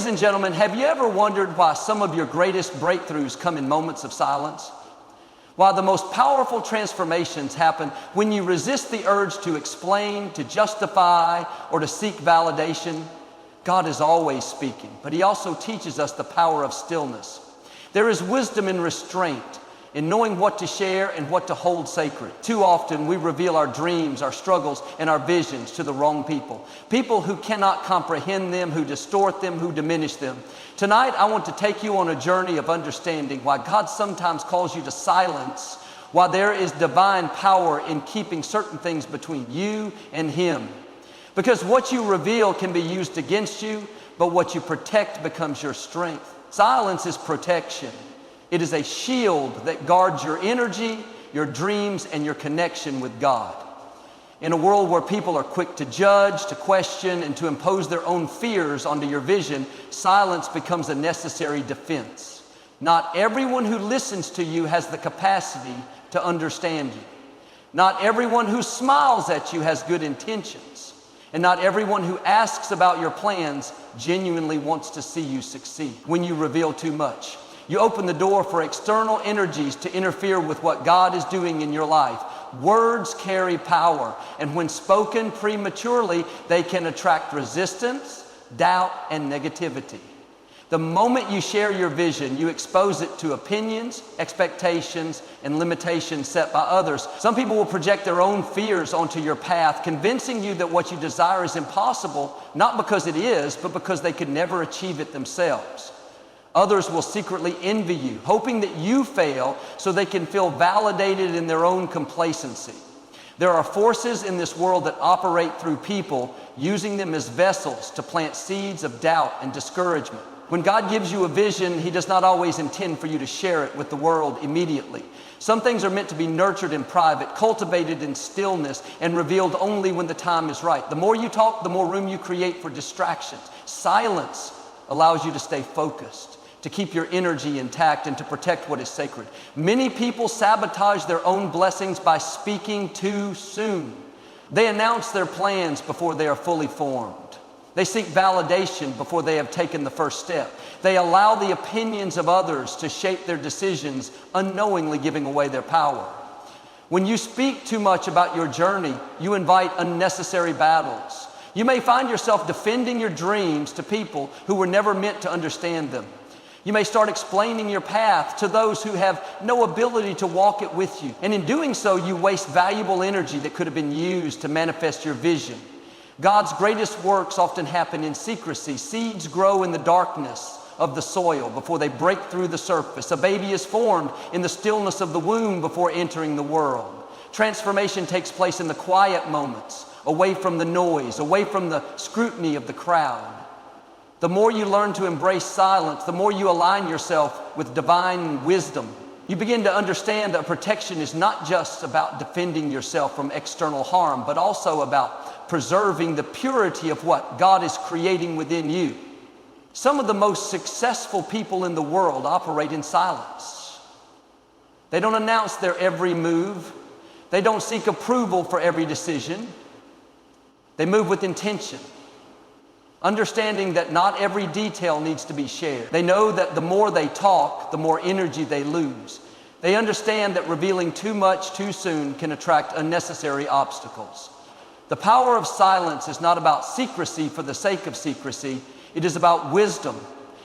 Ladies and gentlemen, have you ever wondered why some of your greatest breakthroughs come in moments of silence? Why the most powerful transformations happen when you resist the urge to explain, to justify, or to seek validation? God is always speaking, but He also teaches us the power of stillness. There is wisdom in restraint, in knowing what to share and what to hold sacred. Too often we reveal our dreams, our struggles, and our visions to the wrong people. People who cannot comprehend them, who distort them, who diminish them. Tonight I want to take you on a journey of understanding why God sometimes calls you to silence, why there is divine power in keeping certain things between you and Him. Because what you reveal can be used against you, but what you protect becomes your strength. Silence is protection. It is a shield that guards your energy, your dreams, and your connection with God. In a world where people are quick to judge, to question, and to impose their own fears onto your vision, silence becomes a necessary defense. Not everyone who listens to you has the capacity to understand you. Not everyone who smiles at you has good intentions. And not everyone who asks about your plans genuinely wants to see you succeed. When you reveal too much, you open the door for external energies to interfere with what God is doing in your life. Words carry power, and when spoken prematurely, they can attract resistance, doubt, and negativity. The moment you share your vision, you expose it to opinions, expectations, and limitations set by others. Some people will project their own fears onto your path, convincing you that what you desire is impossible, not because it is, but because they could never achieve it themselves. Others will secretly envy you, hoping that you fail so they can feel validated in their own complacency. There are forces in this world that operate through people, using them as vessels to plant seeds of doubt and discouragement. When God gives you a vision, He does not always intend for you to share it with the world immediately. Some things are meant to be nurtured in private, cultivated in stillness, and revealed only when the time is right. The more you talk, the more room you create for distractions. Silence allows you to stay focused, to keep your energy intact, and to protect what is sacred. Many people sabotage their own blessings by speaking too soon. They announce their plans before they are fully formed. They seek validation before they have taken the first step. They allow the opinions of others to shape their decisions, unknowingly giving away their power. When you speak too much about your journey, you invite unnecessary battles. You may find yourself defending your dreams to people who were never meant to understand them. You may start explaining your path to those who have no ability to walk it with you. And in doing so, you waste valuable energy that could have been used to manifest your vision. God's greatest works often happen in secrecy. Seeds grow in the darkness of the soil before they break through the surface. A baby is formed in the stillness of the womb before entering the world. Transformation takes place in the quiet moments, away from the noise, away from the scrutiny of the crowd. The more you learn to embrace silence, the more you align yourself with divine wisdom. You begin to understand that protection is not just about defending yourself from external harm, but also about preserving the purity of what God is creating within you. Some of the most successful people in the world operate in silence. They don't announce their every move. They don't seek approval for every decision. They move with intention, understanding that not every detail needs to be shared. They know that the more they talk, the more energy they lose. They understand that revealing too much too soon can attract unnecessary obstacles. The power of silence is not about secrecy for the sake of secrecy. It is about wisdom.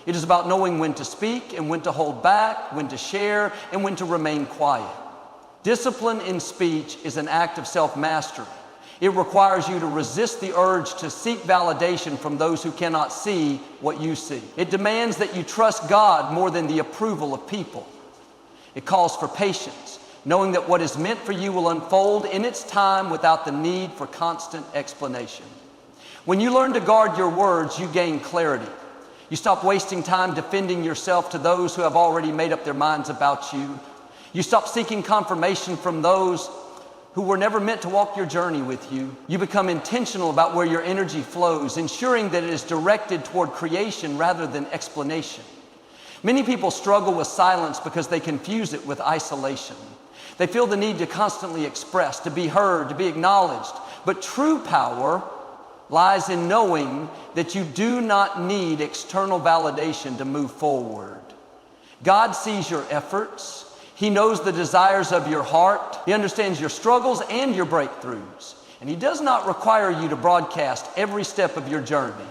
It is about knowing when to speak and when to hold back, when to share, and when to remain quiet. Discipline in speech is an act of self-mastery. It requires you to resist the urge to seek validation from those who cannot see what you see. It demands that you trust God more than the approval of people. It calls for patience, knowing that what is meant for you will unfold in its time without the need for constant explanation. When you learn to guard your words, you gain clarity. You stop wasting time defending yourself to those who have already made up their minds about you. You stop seeking confirmation from those who were never meant to walk your journey with you. You become intentional about where your energy flows, ensuring that it is directed toward creation rather than explanation. Many people struggle with silence because they confuse it with isolation. They feel the need to constantly express, to be heard, to be acknowledged. But true power lies in knowing that you do not need external validation to move forward. God sees your efforts. He knows the desires of your heart. He understands your struggles and your breakthroughs. And He does not require you to broadcast every step of your journey.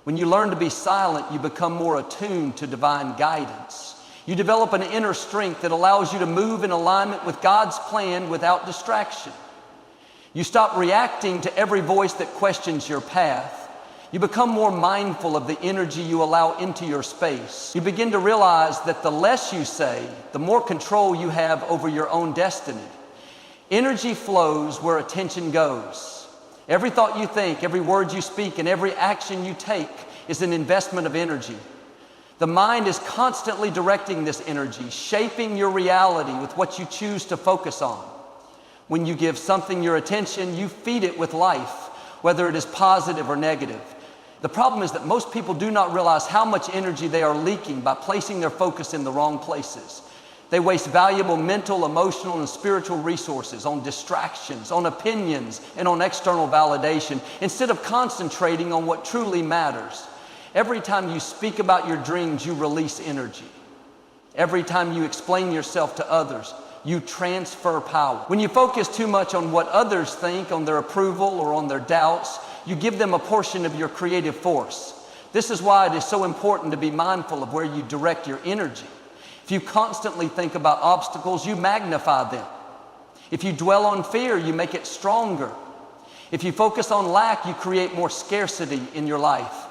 When you learn to be silent, you become more attuned to divine guidance. You develop an inner strength that allows you to move in alignment with God's plan without distraction. You stop reacting to every voice that questions your path. You become more mindful of the energy you allow into your space. You begin to realize that the less you say, the more control you have over your own destiny. Energy flows where attention goes. Every thought you think, every word you speak, and every action you take is an investment of energy. The mind is constantly directing this energy, shaping your reality with what you choose to focus on. When you give something your attention, you feed it with life, whether it is positive or negative. The problem is that most people do not realize how much energy they are leaking by placing their focus in the wrong places. They waste valuable mental, emotional, and spiritual resources on distractions, on opinions, and on external validation, instead of concentrating on what truly matters. Every time you speak about your dreams, you release energy. Every time you explain yourself to others, you transfer power. When you focus too much on what others think, on their approval or on their doubts, you give them a portion of your creative force. This is why it is so important to be mindful of where you direct your energy. If you constantly think about obstacles, you magnify them. If you dwell on fear, you make it stronger. If you focus on lack, you create more scarcity in your life.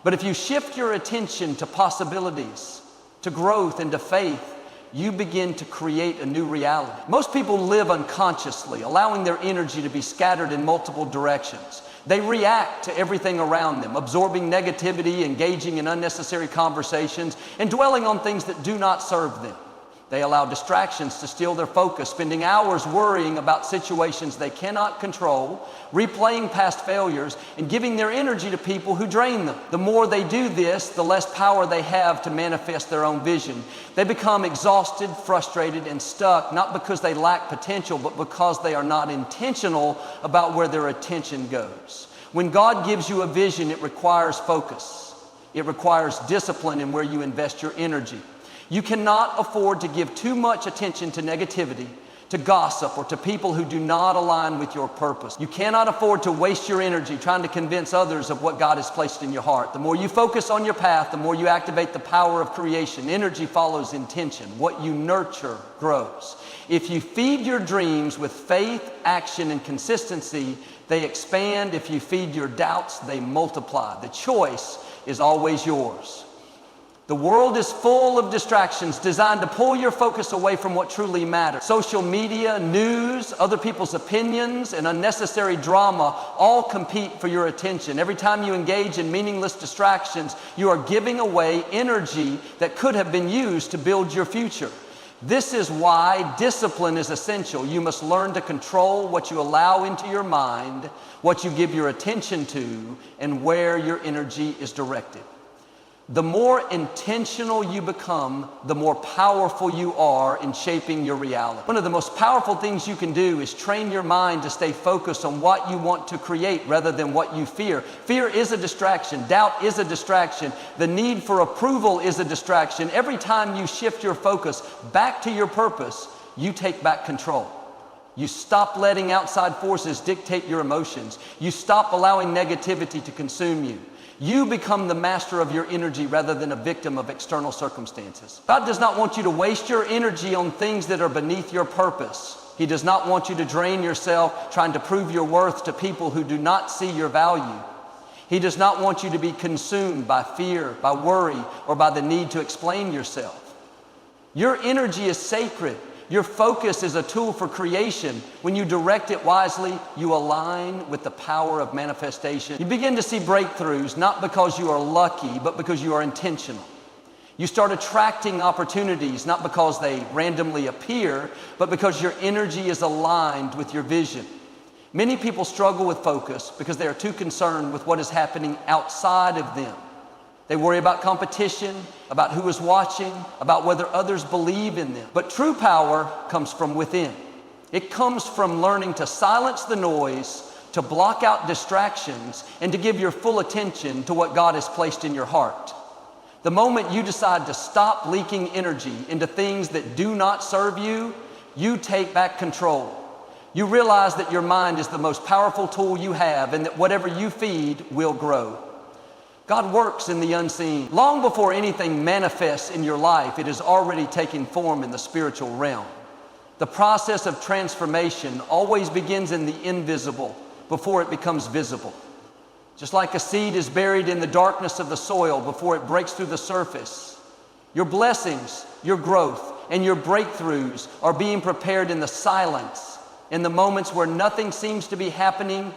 But if you shift your attention to possibilities, to growth, and to faith, you begin to create a new reality. Most people live unconsciously, allowing their energy to be scattered in multiple directions. They react to everything around them, absorbing negativity, engaging in unnecessary conversations, and dwelling on things that do not serve them. They allow distractions to steal their focus, spending hours worrying about situations they cannot control, replaying past failures, and giving their energy to people who drain them. The more they do this, the less power they have to manifest their own vision. They become exhausted, frustrated, and stuck, not because they lack potential, but because they are not intentional about where their attention goes. When God gives you a vision, it requires focus. It requires discipline in where you invest your energy. You cannot afford to give too much attention to negativity, to gossip, or to people who do not align with your purpose. You cannot afford to waste your energy trying to convince others of what God has placed in your heart. The more you focus on your path, the more you activate the power of creation. Energy follows intention. What you nurture grows. If you feed your dreams with faith, action, and consistency, they expand. If you feed your doubts, they multiply. The choice is always yours. The world is full of distractions designed to pull your focus away from what truly matters. Social media, news, other people's opinions, and unnecessary drama all compete for your attention. Every time you engage in meaningless distractions, you are giving away energy that could have been used to build your future. This is why discipline is essential. You must learn to control what you allow into your mind, what you give your attention to, and where your energy is directed. The more intentional you become, the more powerful you are in shaping your reality. One of the most powerful things you can do is train your mind to stay focused on what you want to create rather than what you fear. Fear is a distraction. Doubt is a distraction. The need for approval is a distraction. Every time you shift your focus back to your purpose, you take back control. You stop letting outside forces dictate your emotions. You stop allowing negativity to consume you. You become the master of your energy rather than a victim of external circumstances. God does not want you to waste your energy on things that are beneath your purpose. He does not want you to drain yourself trying to prove your worth to people who do not see your value. He does not want you to be consumed by fear, by worry, or by the need to explain yourself. Your energy is sacred. Your focus is a tool for creation. When you direct it wisely, you align with the power of manifestation. You begin to see breakthroughs, not because you are lucky, but because you are intentional. You start attracting opportunities, not because they randomly appear, but because your energy is aligned with your vision. Many people struggle with focus because they are too concerned with what is happening outside of them. They worry about competition, about who is watching, about whether others believe in them. But true power comes from within. It comes from learning to silence the noise, to to block out distractions and to give your full attention to what God has placed in your heart. The moment you decide to stop leaking energy into things that do not serve you, you take back control. You realize that your mind is the most powerful tool you have and that whatever you feed will grow. God works in the unseen. Long before anything manifests in your life, it has already taken form in the spiritual realm. The process of transformation always begins in the invisible before it becomes visible. Just like a seed is buried in the darkness of the soil before it breaks through the surface, your blessings, your growth, and your breakthroughs are being prepared in the silence, in the moments where nothing seems to be happening.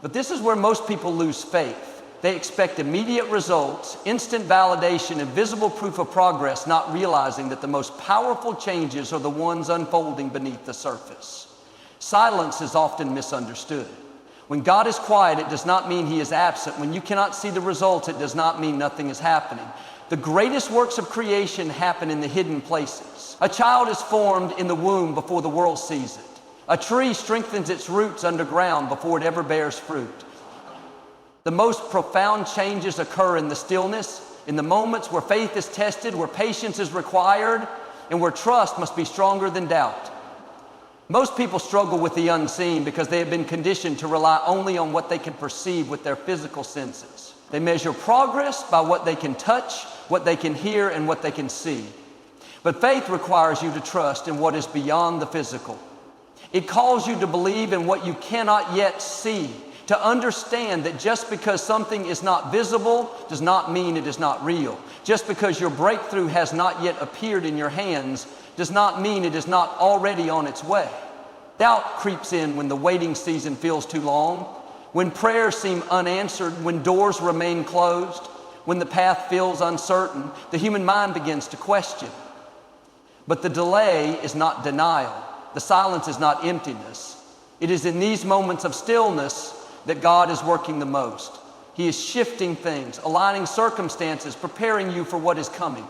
But this is where most people lose faith. They expect immediate results, instant validation, and visible proof of progress, not realizing that the most powerful changes are the ones unfolding beneath the surface. Silence is often misunderstood. When God is quiet, it does not mean He is absent. When you cannot see the results, it does not mean nothing is happening. The greatest works of creation happen in the hidden places. A child is formed in the womb before the world sees it. A tree strengthens its roots underground before it ever bears fruit. The most profound changes occur in the stillness, in the moments where faith is tested, where patience is required, and where trust must be stronger than doubt. Most people struggle with the unseen because they have been conditioned to rely only on what they can perceive with their physical senses. They measure progress by what they can touch, what they can hear, and what they can see. But faith requires you to trust in what is beyond the physical. It calls you to believe in what you cannot yet see, to understand that just because something is not visible does not mean it is not real. Just because your breakthrough has not yet appeared in your hands does not mean it is not already on its way. Doubt creeps in when the waiting season feels too long, when prayers seem unanswered, when doors remain closed, when the path feels uncertain. The human mind begins to question. But the delay is not denial. The silence is not emptiness. It is in these moments of stillness that God is working the most. He is shifting things, aligning circumstances, preparing you for what is coming.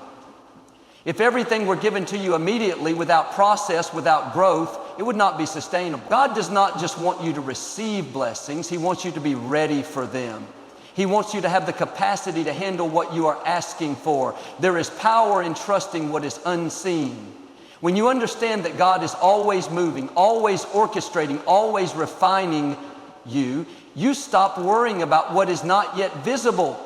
If everything were given to you immediately without process, without growth, it would not be sustainable. God does not just want you to receive blessings, He wants you to be ready for them. He wants you to have the capacity to handle what you are asking for. There is power in trusting what is unseen. When you understand that God is always moving, always orchestrating, always refining you, you stop worrying about what is not yet visible.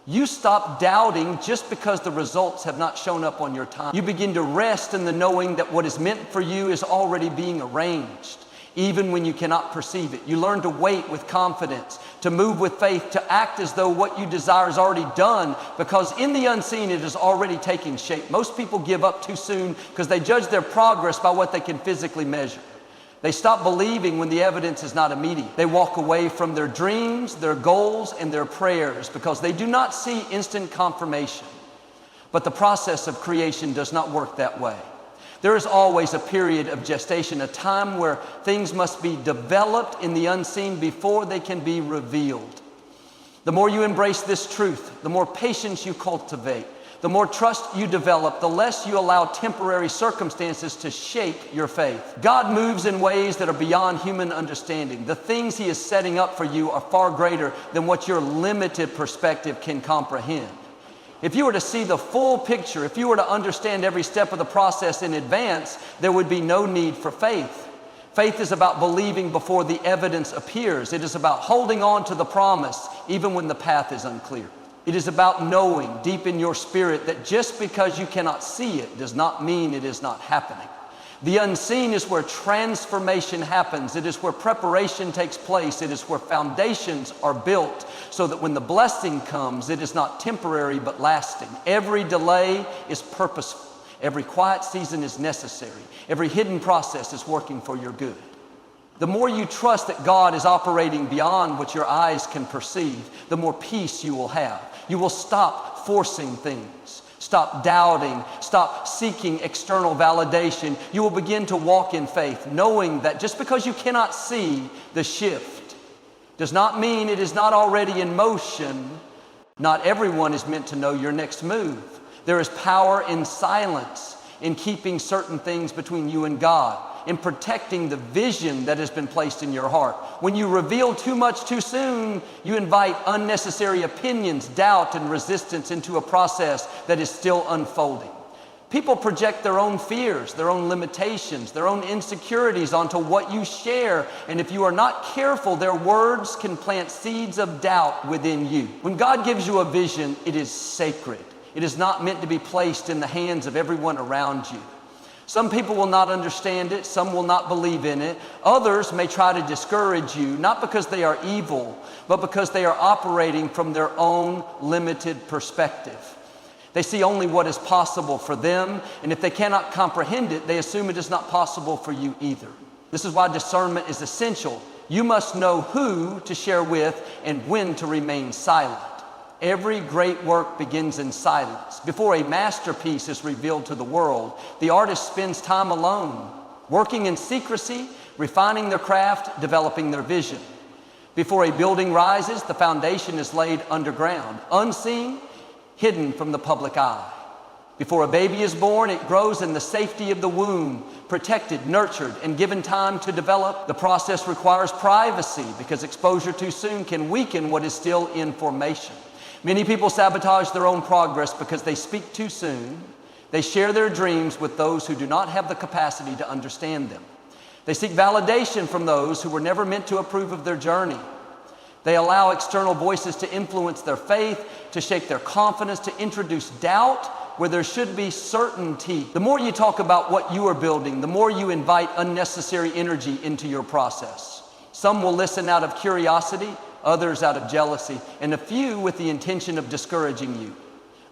You stop doubting just because the results have not shown up on your time. You begin to rest in the knowing that what is meant for you is already being arranged, even when you cannot perceive it. You learn to wait with confidence, to move with faith, to act as though what you desire is already done, because in the unseen it is already taking shape. Most people give up too soon because they judge their progress by what they can physically measure. They stop believing when the evidence is not immediate. They walk away from their dreams, their goals, and their prayers because they do not see instant confirmation. But the process of creation does not work that way. There is always a period of gestation, a time where things must be developed in the unseen before they can be revealed. The more you embrace this truth, the more patience you cultivate, the more trust you develop, the less you allow temporary circumstances to shake your faith. God moves in ways that are beyond human understanding. The things He is setting up for you are far greater than what your limited perspective can comprehend. If you were to see the full picture, if you were to understand every step of the process in advance, there would be no need for faith. Faith is about believing before the evidence appears. It is about holding on to the promise even when the path is unclear. It is about knowing deep in your spirit that just because you cannot see it does not mean it is not happening. The unseen is where transformation happens. It is where preparation takes place. It is where foundations are built so that when the blessing comes, it is not temporary but lasting. Every delay is purposeful. Every quiet season is necessary. Every hidden process is working for your good. The more you trust that God is operating beyond what your eyes can perceive, the more peace you will have. You will stop forcing things, stop doubting, stop seeking external validation. You will begin to walk in faith, knowing that just because you cannot see the shift does not mean it is not already in motion. Not everyone is meant to know your next move. There is power in silence, in keeping certain things between you and God. in protecting the vision that has been placed in your heart. When you reveal too much too soon, you invite unnecessary opinions, doubt, and resistance into a process that is still unfolding. People project their own fears, their own limitations, their own insecurities onto what you share, and if you are not careful, their words can plant seeds of doubt within you. When God gives you a vision, it is sacred. It is not meant to be placed in the hands of everyone around you. Some people will not understand it, some will not believe in it. Others may try to discourage you, not because they are evil, but because they are operating from their own limited perspective. They see only what is possible for them, and if they cannot comprehend it, they assume it is not possible for you either. This is why discernment is essential. You must know who to share with and when to remain silent. Every great work begins in silence. Before a masterpiece is revealed to the world, the artist spends time alone, working in secrecy, refining their craft, developing their vision. Before a building rises, the foundation is laid underground, unseen, hidden from the public eye. Before a baby is born, it grows in the safety of the womb, protected, nurtured, and given time to develop. The process requires privacy because exposure too soon can weaken what is still in formation. Many people sabotage their own progress because they speak too soon. They share their dreams with those who do not have the capacity to understand them. They seek validation from those who were never meant to approve of their journey. They allow external voices to influence their faith, to shake their confidence, to introduce doubt where there should be certainty. The more you talk about what you are building, the more you invite unnecessary energy into your process. Some will listen out of curiosity, others out of jealousy, and a few with the intention of discouraging you.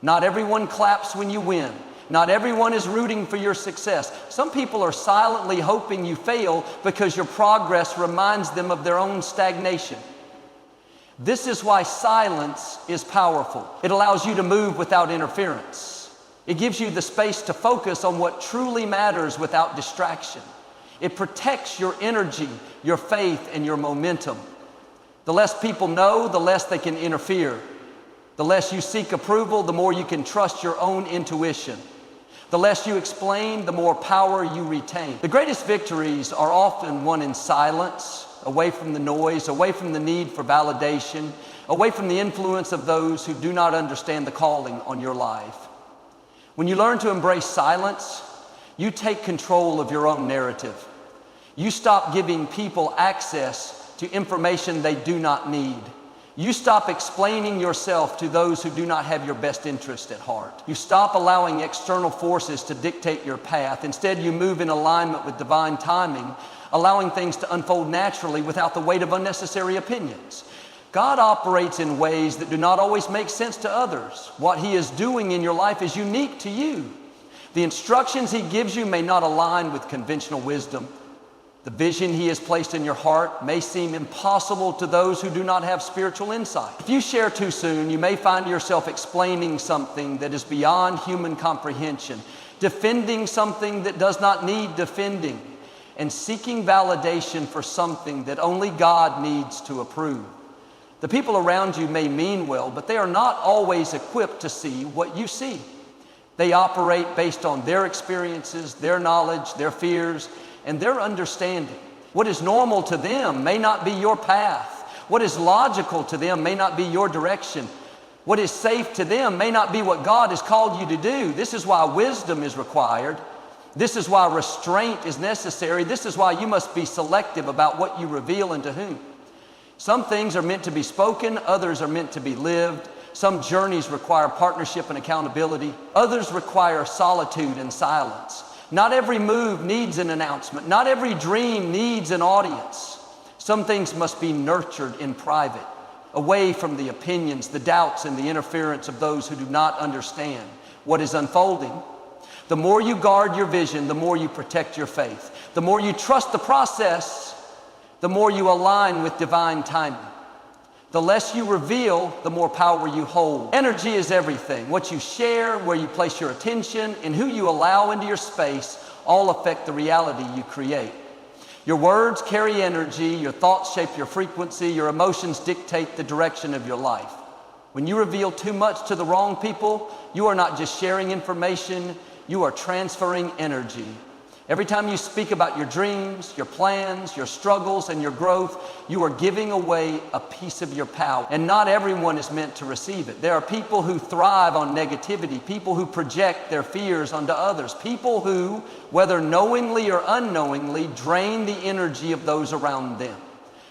Not everyone claps when you win. Not everyone is rooting for your success. Some people are silently hoping you fail because your progress reminds them of their own stagnation. This is why silence is powerful. It allows you to move without interference. It gives you the space to focus on what truly matters without distraction. It protects your energy, your faith, and your momentum. The less people know, the less they can interfere. The less you seek approval, the more you can trust your own intuition. The less you explain, the more power you retain. The greatest victories are often won in silence, away from the noise, away from the need for validation, away from the influence of those who do not understand the calling on your life. When you learn to embrace silence, you take control of your own narrative. You stop giving people access to information they do not need. You stop explaining yourself to those who do not have your best interest at heart. You stop allowing external forces to dictate your path. Instead, you move in alignment with divine timing, allowing things to unfold naturally without the weight of unnecessary opinions. God operates in ways that do not always make sense to others. What He is doing in your life is unique to you. The instructions He gives you may not align with conventional wisdom. The vision He has placed in your heart may seem impossible to those who do not have spiritual insight. If you share too soon, you may find yourself explaining something that is beyond human comprehension, defending something that does not need defending, and seeking validation for something that only God needs to approve. The people around you may mean well, but they are not always equipped to see what you see. They operate based on their experiences, their knowledge, their fears, and their understanding. What is normal to them may not be your path. What is logical to them may not be your direction. What is safe to them may not be what God has called you to do. This is why wisdom is required. This is why restraint is necessary. This is why you must be selective about what you reveal and to whom. Some things are meant to be spoken, others are meant to be lived. Some journeys require partnership and accountability. Others require solitude and silence. Not every move needs an announcement. Not every dream needs an audience. Some things must be nurtured in private, away from the opinions, the doubts, and the interference of those who do not understand what is unfolding. The more you guard your vision, the more you protect your faith. The more you trust the process, the more you align with divine timing. The less you reveal, the more power you hold. Energy is everything. What you share, where you place your attention, and who you allow into your space all affect the reality you create. Your words carry energy, your thoughts shape your frequency, your emotions dictate the direction of your life. When you reveal too much to the wrong people, you are not just sharing information, you are transferring energy. Every time you speak about your dreams, your plans, your struggles, and your growth, you are giving away a piece of your power. And not everyone is meant to receive it. There are people who thrive on negativity, people who project their fears onto others, people who, whether knowingly or unknowingly, drain the energy of those around them.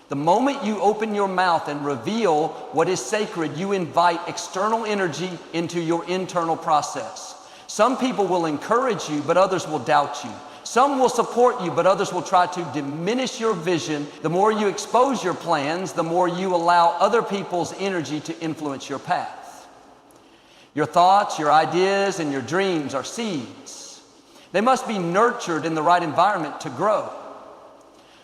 The moment you open your mouth and reveal what is sacred, you invite external energy into your internal process. Some people will encourage you, but others will doubt you. Some will support you, but others will try to diminish your vision. The more you expose your plans, the more you allow other people's energy to influence your path. Your thoughts, your ideas, and your dreams are seeds. They must be nurtured in the right environment to grow.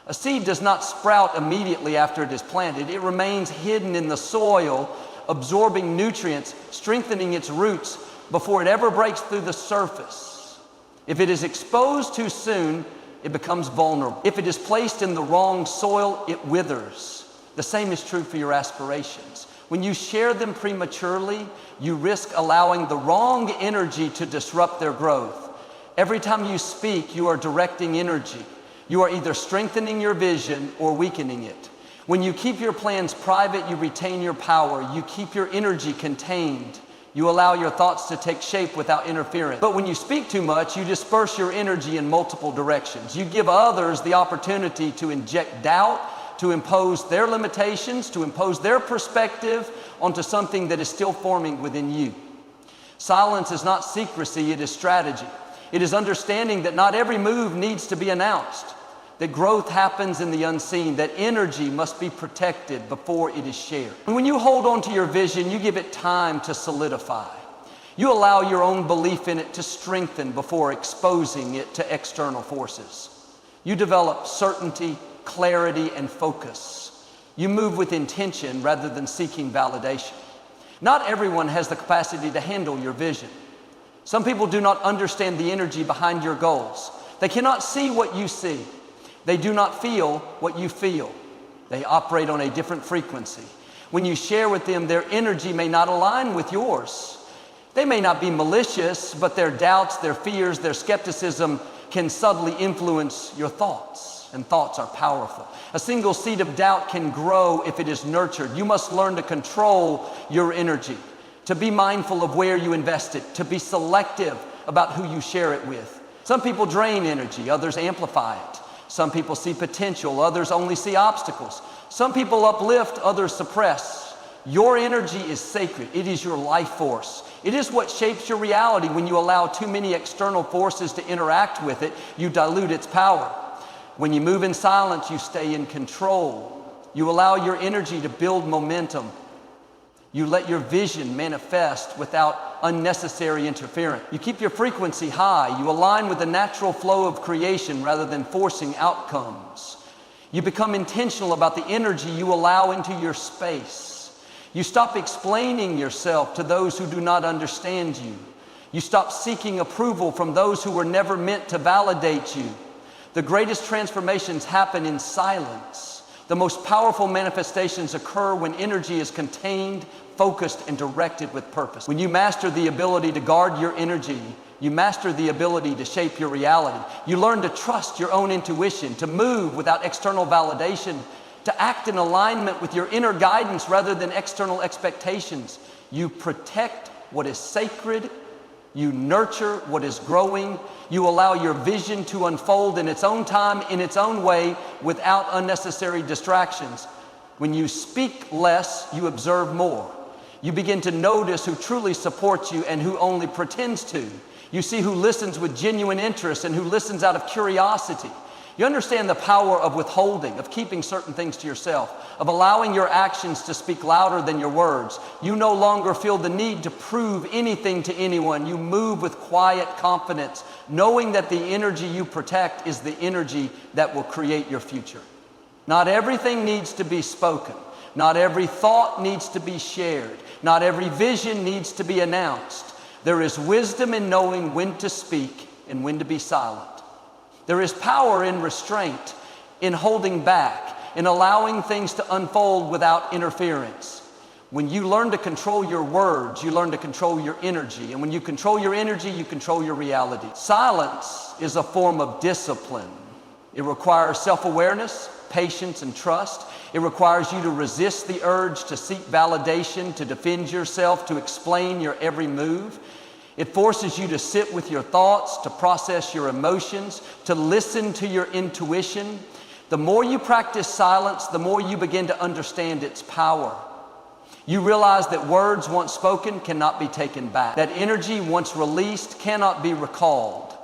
A seed does not sprout immediately after it is planted. It remains hidden in the soil, absorbing nutrients, strengthening its roots before it ever breaks through the surface. If it is exposed too soon, it becomes vulnerable. If it is placed in the wrong soil, it withers. The same is true for your aspirations. When you share them prematurely, you risk allowing the wrong energy to disrupt their growth. Every time you speak, you are directing energy. You are either strengthening your vision or weakening it. When you keep your plans private, you retain your power. You keep your energy contained. You allow your thoughts to take shape without interference. But when you speak too much, you disperse your energy in multiple directions. You give others the opportunity to inject doubt, to impose their limitations, to impose their perspective onto something that is still forming within you. Silence is not secrecy, it is strategy. It is understanding that not every move needs to be announced, that growth happens in the unseen, that energy must be protected before it is shared. And when you hold on to your vision, you give it time to solidify. You allow your own belief in it to strengthen before exposing it to external forces. You develop certainty, clarity, and focus. You move with intention rather than seeking validation. Not everyone has the capacity to handle your vision. Some people do not understand the energy behind your goals. They cannot see what you see. They do not feel what you feel. They operate on a different frequency. When you share with them, their energy may not align with yours. They may not be malicious, but their doubts, their fears, their skepticism can subtly influence your thoughts, and thoughts are powerful. A single seed of doubt can grow if it is nurtured. You must learn to control your energy, to be mindful of where you invest it, to be selective about who you share it with. Some people drain energy, others amplify it. Some people see potential, others only see obstacles. Some people uplift, others suppress. Your energy is sacred. It is your life force. It is what shapes your reality. When you allow too many external forces to interact with it, you dilute its power. When you move in silence, you stay in control. You allow your energy to build momentum. You let your vision manifest without unnecessary interference. You keep your frequency high. You align with the natural flow of creation rather than forcing outcomes. You become intentional about the energy you allow into your space. You stop explaining yourself to those who do not understand you. You stop seeking approval from those who were never meant to validate you. The greatest transformations happen in silence. The most powerful manifestations occur when energy is contained, focused, and directed with purpose. When you master the ability to guard your energy, you master the ability to shape your reality. You learn to trust your own intuition, to move without external validation, to act in alignment with your inner guidance rather than external expectations. You protect what is sacred. You nurture what is growing. You allow your vision to unfold in its own time, in its own way, without unnecessary distractions. When you speak less, you observe more. You begin to notice who truly supports you and who only pretends to. You see who listens with genuine interest and who listens out of curiosity. You understand the power of withholding, of keeping certain things to yourself, of allowing your actions to speak louder than your words. You no longer feel the need to prove anything to anyone. You move with quiet confidence, knowing that the energy you protect is the energy that will create your future. Not everything needs to be spoken. Not every thought needs to be shared. Not every vision needs to be announced. There is wisdom in knowing when to speak and when to be silent. There is power in restraint, in holding back, in allowing things to unfold without interference. When you learn to control your words, you learn to control your energy. And when you control your energy, you control your reality. Silence is a form of discipline. It requires self-awareness, patience, and trust. It requires you to resist the urge to seek validation, to defend yourself, to explain your every move. It forces you to sit with your thoughts, to process your emotions, to listen to your intuition. The more you practice silence, the more you begin to understand its power. You realize that words once spoken cannot be taken back, that energy once released cannot be recalled,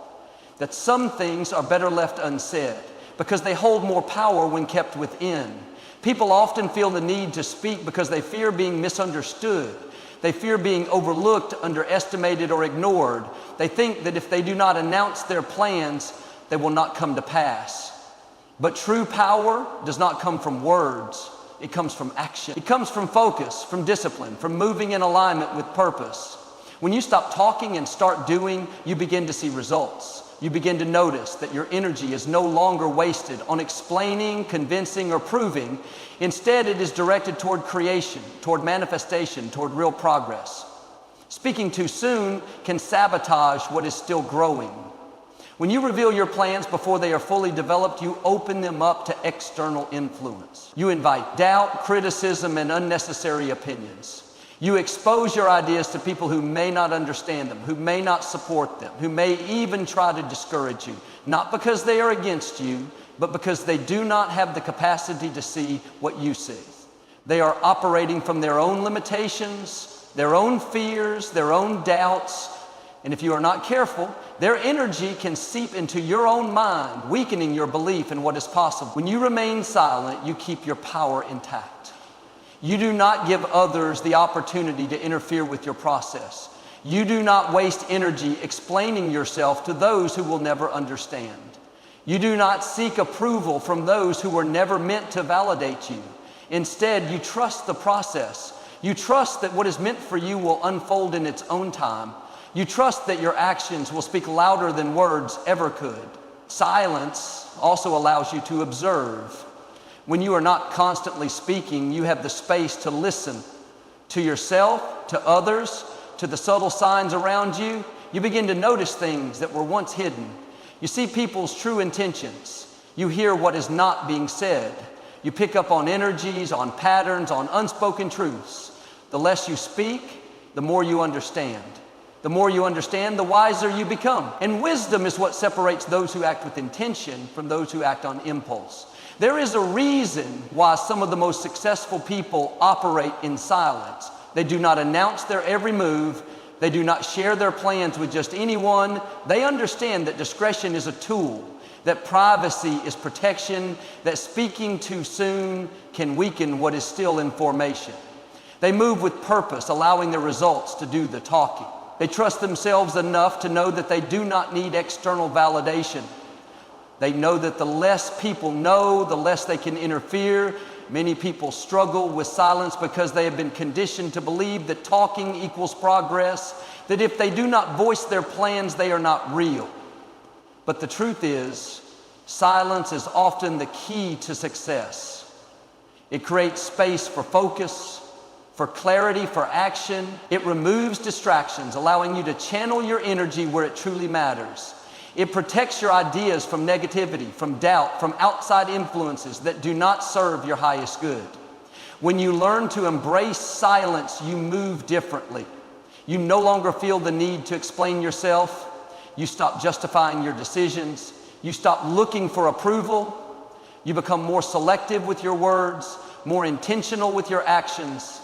that some things are better left unsaid because they hold more power when kept within. People often feel the need to speak because they fear being misunderstood. They fear being overlooked, underestimated, or ignored. They think that if they do not announce their plans, they will not come to pass. But true power does not come from words. It comes from action. It comes from focus, from discipline, from moving in alignment with purpose. When you stop talking and start doing, you begin to see results. You begin to notice that your energy is no longer wasted on explaining, convincing, or proving. Instead, it is directed toward creation, toward manifestation, toward real progress. Speaking too soon can sabotage what is still growing. When you reveal your plans before they are fully developed, you open them up to external influence. You invite doubt, criticism, and unnecessary opinions. You expose your ideas to people who may not understand them, who may not support them, who may even try to discourage you, not because they are against you, but because they do not have the capacity to see what you see. They are operating from their own limitations, their own fears, their own doubts, and if you are not careful, their energy can seep into your own mind, weakening your belief in what is possible. When you remain silent, you keep your power intact. You do not give others the opportunity to interfere with your process. You do not waste energy explaining yourself to those who will never understand. You do not seek approval from those who were never meant to validate you. Instead, you trust the process. You trust that what is meant for you will unfold in its own time. You trust that your actions will speak louder than words ever could. Silence also allows you to observe. When you are not constantly speaking, you have the space to listen to yourself, to others, to the subtle signs around you. You begin to notice things that were once hidden. You see people's true intentions. You hear what is not being said. You pick up on energies, on patterns, on unspoken truths. The less you speak, the more you understand. The more you understand, the wiser you become. And wisdom is what separates those who act with intention from those who act on impulse. There is a reason why some of the most successful people operate in silence. They do not announce their every move. They do not share their plans with just anyone. They understand that discretion is a tool, that privacy is protection, that speaking too soon can weaken what is still in formation. They move with purpose, allowing their results to do the talking. They trust themselves enough to know that they do not need external validation. They know that the less people know, the less they can interfere. Many people struggle with silence because they have been conditioned to believe that talking equals progress, that if they do not voice their plans, they are not real. But the truth is, silence is often the key to success. It creates space for focus, for clarity, for action. It removes distractions, allowing you to channel your energy where it truly matters. It protects your ideas from negativity, from doubt, from outside influences that do not serve your highest good. When you learn to embrace silence, you move differently. You no longer feel the need to explain yourself. You stop justifying your decisions. You stop looking for approval. You become more selective with your words, more intentional with your actions,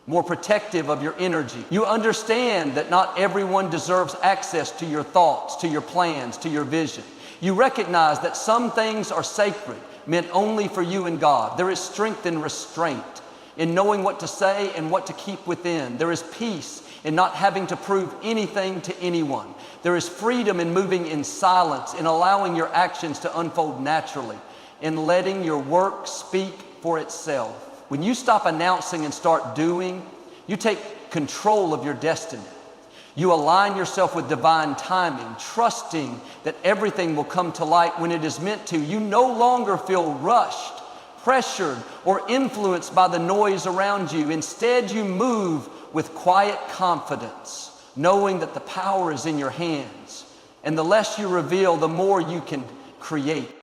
more protective of your energy. You understand that not everyone deserves access to your thoughts, to your plans, to your vision. You recognize that some things are sacred, meant only for you and God. There is strength in restraint, in knowing what to say and what to keep within. There is peace in not having to prove anything to anyone. There is freedom in moving in silence, in allowing your actions to unfold naturally, in letting your work speak for itself. When you stop announcing and start doing, you take control of your destiny. You align yourself with divine timing, trusting that everything will come to light when it is meant to. You no longer feel rushed, pressured or influenced by the noise around you. Instead, you move with quiet confidence, knowing that the power is in your hands. And the less you reveal, the more you can create.